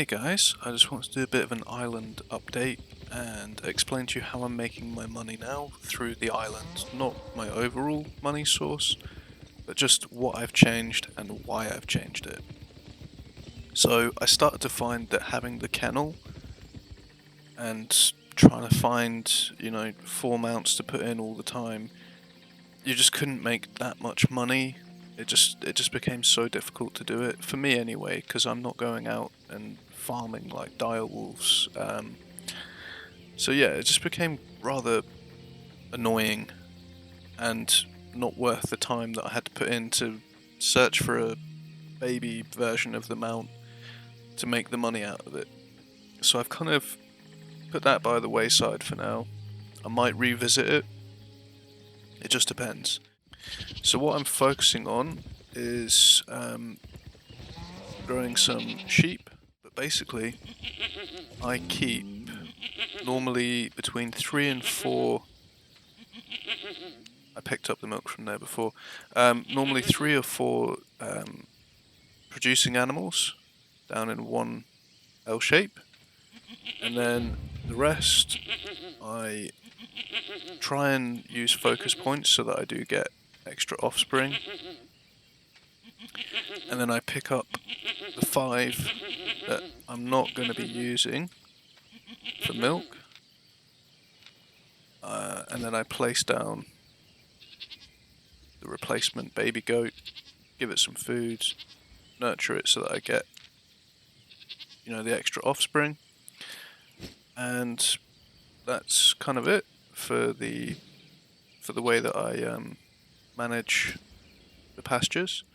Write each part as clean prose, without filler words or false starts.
Hey guys, I just want to do a bit of an island update and explain to you how I'm making my money now through the island. Not my overall money source, but just what I've changed and why I've changed it. So I started to find that having the kennel and trying to find, 4 mounts to put in all the time, you just couldn't make that much money. It just became so difficult to do it, for me anyway, because I'm not going out and farming like dire wolves. So yeah, it just became rather annoying and not worth the time that I had to put in to search for a baby version of the mount to make the money out of it. So I've kind of put that by the wayside for now. I might revisit it. It just depends. So what I'm focusing on is growing some sheep, but basically I keep normally between 3 and 4. I picked up the milk from there before. Normally 3 or 4 producing animals down in one L shape, and then the rest I try and use focus points so that I do get extra offspring, and then I pick up the 5 that I'm not going to be using for milk, and then I place down the replacement baby goat, give it some food, nurture it so that I get the extra offspring, and that's kind of it for the way that I manage the pastures.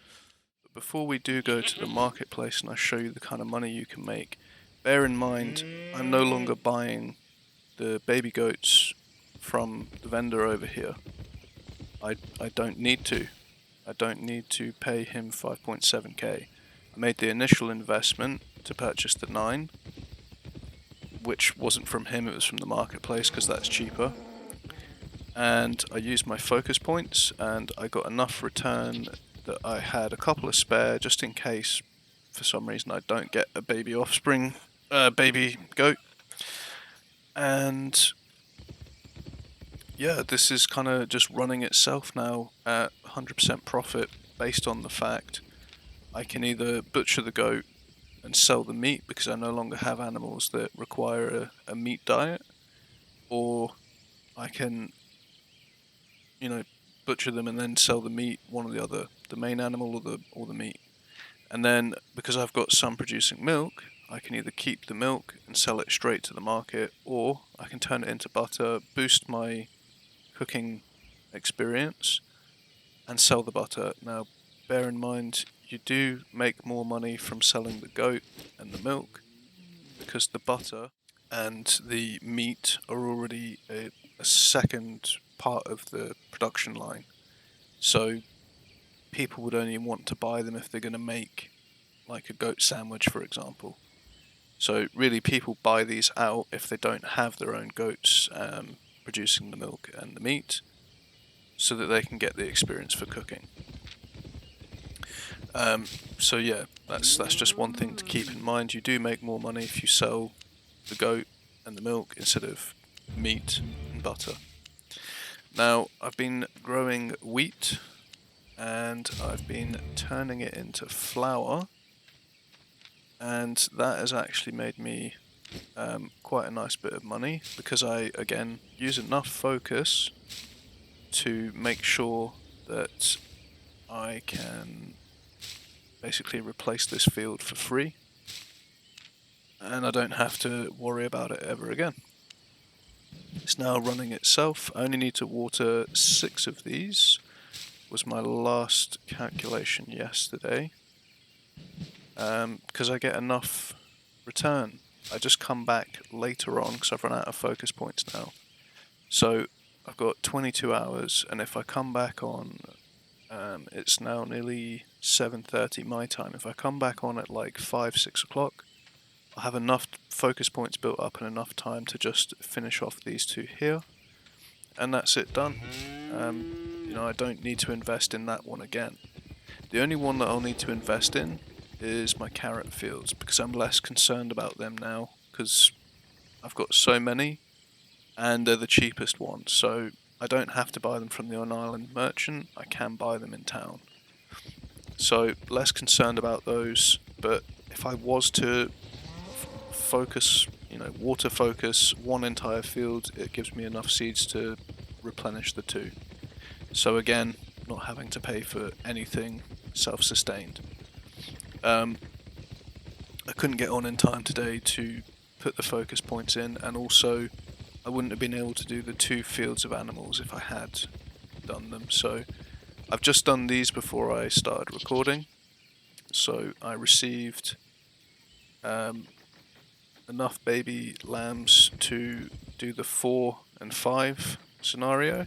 But before we do go to the marketplace and I show you the kind of money you can make, bear in mind I'm no longer buying the baby goats from the vendor over here. I don't need to. I don't need to pay him 5.7k. I made the initial investment to purchase the 9, which wasn't from him, it was from the marketplace because that's cheaper. And I used my focus points and I got enough return that I had a couple of spare just in case for some reason I don't get a baby offspring, baby goat. And yeah, this is kind of just running itself now at 100% profit based on the fact I can either butcher the goat and sell the meat because I no longer have animals that require a meat diet, or I can, butcher them and then sell the meat, one or the other, the main animal or the meat. And then because I've got some producing milk, I can either keep the milk and sell it straight to the market, or I can turn it into butter, boost my cooking experience, and sell the butter. Now, bear in mind, you do make more money from selling the goat and the milk because the butter and the meat are already a second part of the production line. So people would only want to buy them if they're going to make like a goat sandwich, for example. So really people buy these out if they don't have their own goats producing the milk and the meat, so that they can get the experience for cooking. So yeah, that's just one thing to keep in mind. You do make more money if you sell the goat and the milk instead of meat and butter. Now, I've been growing wheat and I've been turning it into flour, and that has actually made me quite a nice bit of money because I, again, use enough focus to make sure that I can basically replace this field for free and I don't have to worry about it ever again. It's now running itself. I only need to water 6 of these, was my last calculation yesterday, because I get enough return. I just come back later on because I've run out of focus points now. So I've got 22 hours, and if I come back on, it's now nearly 7:30 my time. If I come back on at like 5-6 o'clock, I'll have enough focus points built up and enough time to just finish off these 2 here, and that's it done. I don't need to invest in that one again. The only one that I'll need to invest in is my carrot fields, because I'm less concerned about them now, because I've got so many, and they're the cheapest ones, so I don't have to buy them from the on-island merchant, I can buy them in town. So less concerned about those, but if I was to focus, water focus one entire field, it gives me enough seeds to replenish the two. So again, not having to pay for anything, self-sustained. I couldn't get on in time today to put the focus points in, and also I wouldn't have been able to do the 2 fields of animals if I had done them. So I've just done these before I started recording. So I received enough baby lambs to do the 4 and 5 scenario.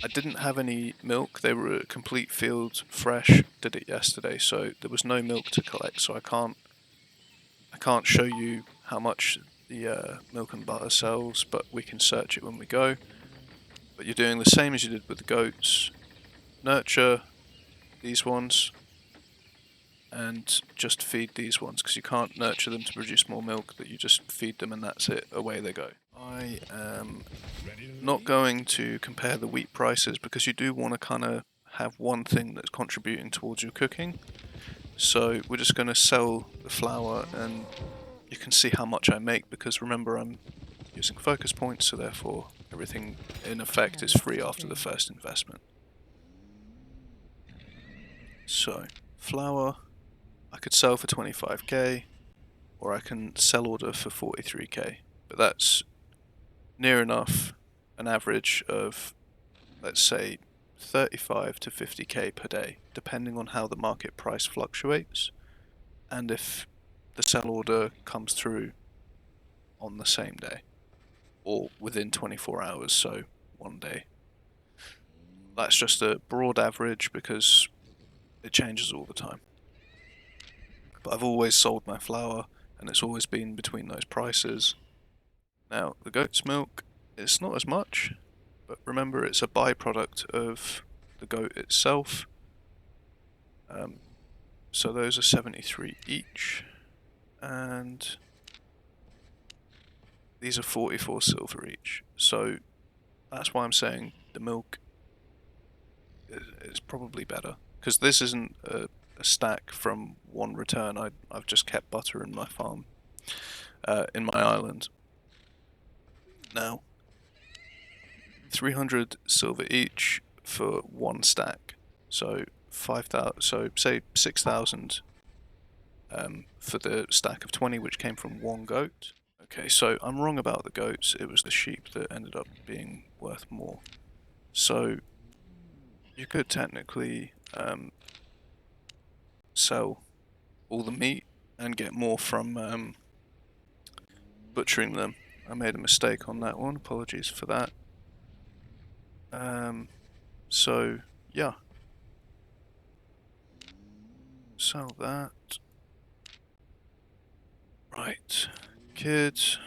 I didn't have any milk, they were a complete field fresh, did it yesterday, so there was no milk to collect, so I can't show you how much the milk and butter sells, but we can search it when we go. But you're doing the same as you did with the goats. Nurture these ones and just feed these ones, because you can't nurture them to produce more milk, that you just feed them and that's it, away they go. I am not going to compare the wheat prices, because you do want to kind of have one thing that's contributing towards your cooking. So we're just going to sell the flour, and you can see how much I make, because remember I'm using focus points, so therefore everything in effect is free after the first investment. So flour I could sell for 25k, or I can sell order for 43k, but that's near enough an average of, let's say, 35 to 50k per day, depending on how the market price fluctuates and if the sell order comes through on the same day or within 24 hours, so one day. That's just a broad average because it changes all the time. But I've always sold my flour and it's always been between those prices. Now, the goat's milk, it's not as much, but remember it's a byproduct of the goat itself. So those are 73 each, and these are 44 silver each. So that's why I'm saying the milk is probably better, because this isn't a stack from one return. I've just kept butter in my farm, in my island. Now, 300 silver each for one stack, so 5,000. So say 6,000 for the stack of 20, which came from one goat. Okay, so I'm wrong about the goats. It was the sheep that ended up being worth more. So you could technically sell all the meat and get more from butchering them. I made a mistake on that one. Apologies for that. So yeah, sell that. Right, kids.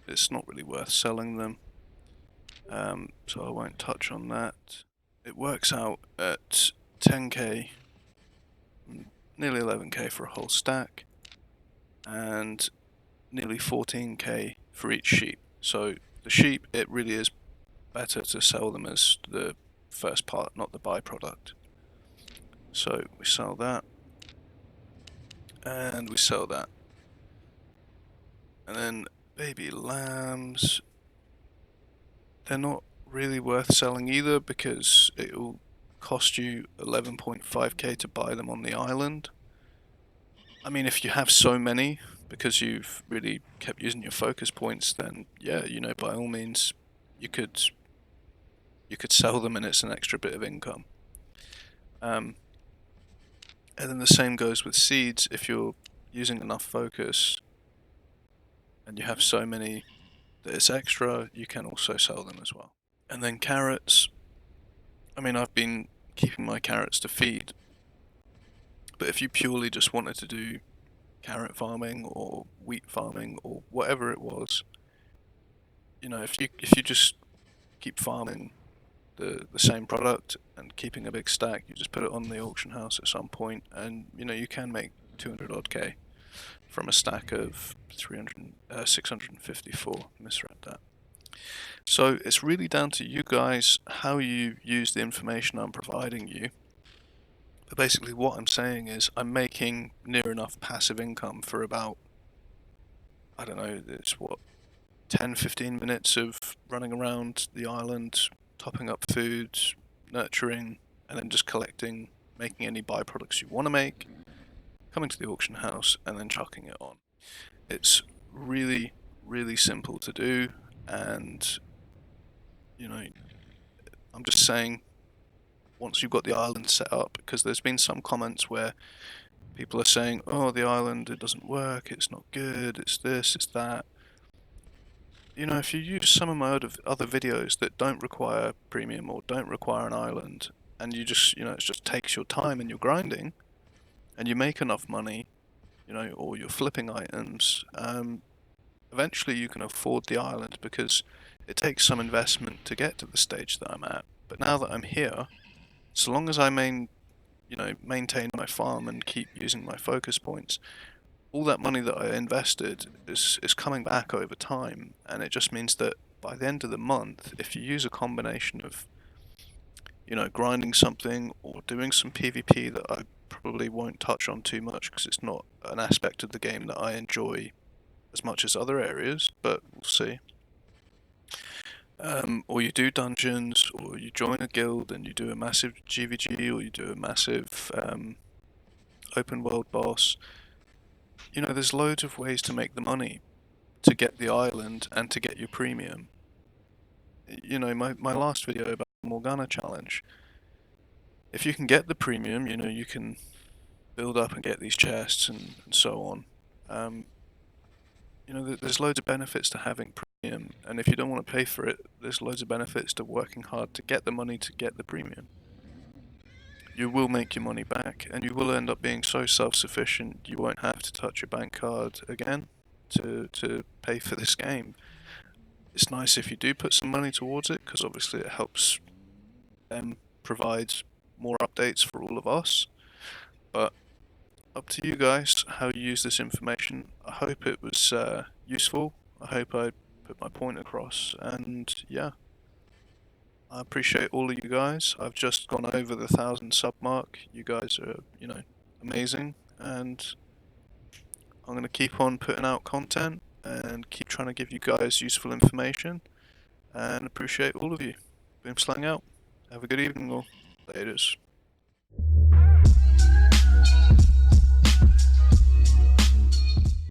It's not really worth selling them, so I won't touch on that. It works out at 10k, nearly 11k for a whole stack, and nearly 14k for each sheep. So the sheep, it really is better to sell them as the first part, not the byproduct. So we sell that, and we sell that. And then baby lambs, they're not really worth selling either, because it will cost you 11.5k to buy them on the island. I mean, if you have so many because you've really kept using your focus points, then yeah, by all means you could sell them and it's an extra bit of income. And then the same goes with seeds. If you're using enough focus and you have so many that it's extra, you can also sell them as well. And then carrots, I mean, I've been keeping my carrots to feed, but if you purely just wanted to do carrot farming or wheat farming or whatever it was, if you just keep farming the same product, and keeping a big stack. You just put it on the auction house at some point, and you can make 200 odd K from a stack of 654. Misread that. So it's really down to you guys how you use the information I'm providing you. But basically what I'm saying is I'm making near enough passive income for about, I don't know, it's what, 10-15 minutes of running around the island, topping up food, nurturing, and then just collecting, making any byproducts you want to make, coming to the auction house, and then chucking it on. It's really, really simple to do, and I'm just saying, once you've got the island set up, because there's been some comments where people are saying, oh, the island, it doesn't work, it's not good, it's this, it's that. If you use some of my other videos that don't require premium or don't require an island, and you just, it just takes your time and you're grinding, and you make enough money, or you're flipping items, eventually you can afford the island, because it takes some investment to get to the stage that I'm at. But now that I'm here, so long as I maintain my farm and keep using my focus points, all that money that I invested is coming back over time, and it just means that by the end of the month, if you use a combination of grinding something or doing some PvP that I probably won't touch on too much because it's not an aspect of the game that I enjoy as much as other areas, but we'll see. Or you do dungeons, or you join a guild and you do a massive GVG, or you do a massive open world boss. There's loads of ways to make the money, to get the island and to get your premium. My last video about the Morgana challenge, if you can get the premium, you can build up and get these chests and so on. There's loads of benefits to having premium, and if you don't want to pay for it, there's loads of benefits to working hard to get the money to get the premium. You will make your money back, and you will end up being so self-sufficient you won't have to touch your bank card again to pay for this game. It's nice if you do put some money towards it, because obviously it helps them provide more updates for all of us. But up to you guys how you use this information. I hope it was useful. I hope I put my point across, and yeah, I appreciate all of you guys. I've just gone over the 1,000 sub mark. You guys are, amazing, and I'm going to keep on putting out content and keep trying to give you guys useful information, and appreciate all of you. Boom slang out. Have a good evening all. Laters.